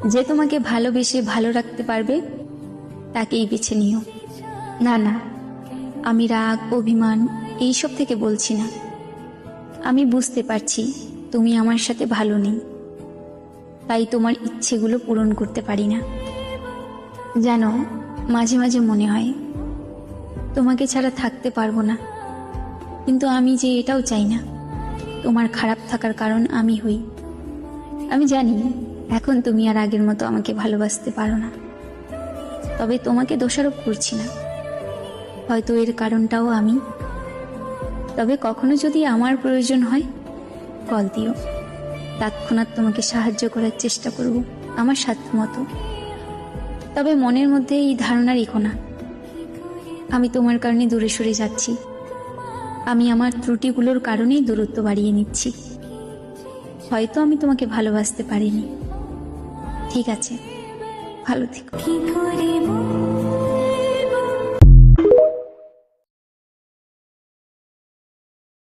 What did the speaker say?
যে তোমাকে ভালোবেসে ভালো রাখতে পারবে তাকেই বেছে নিও। না না, আমি রাগ অভিমান এইসব থেকে বলছি না। আমি বুঝতে পারছি তুমি আমার সাথে ভালো নেই, তাই তোমার ইচ্ছেগুলো পূরণ করতে পারি না। জানো, মাঝে মাঝে মনে হয় তোমাকে ছাড়া থাকতে পারবো না, কিন্তু আমি যে এটাও চাই না তোমার খারাপ থাকার কারণ আমি হই। আমি জানি এখন তুমি আর আগের মতো আমাকে ভালোবাসতে পারো না, তবে তোমাকে দোষারোপ করছি না। হয়তো এর কারণটাও আমি। তবে কখনো যদি আমার প্রয়োজন হয় কল দিও, তৎক্ষণাৎ তোমাকে সাহায্য করার চেষ্টা করব আমার সাধ্যমতো। তবে মনের মধ্যে এই ধারণা রেখো না আমি তোমার কারণে দূরে সরে যাচ্ছি। আমি আমার ত্রুটিগুলোর কারণেই দূরত্ব বাড়িয়ে নিচ্ছি। হয়তো আমি তোমাকে ভালোবাসতে পারিনি। ঠিক আছে, ভালো থেকো।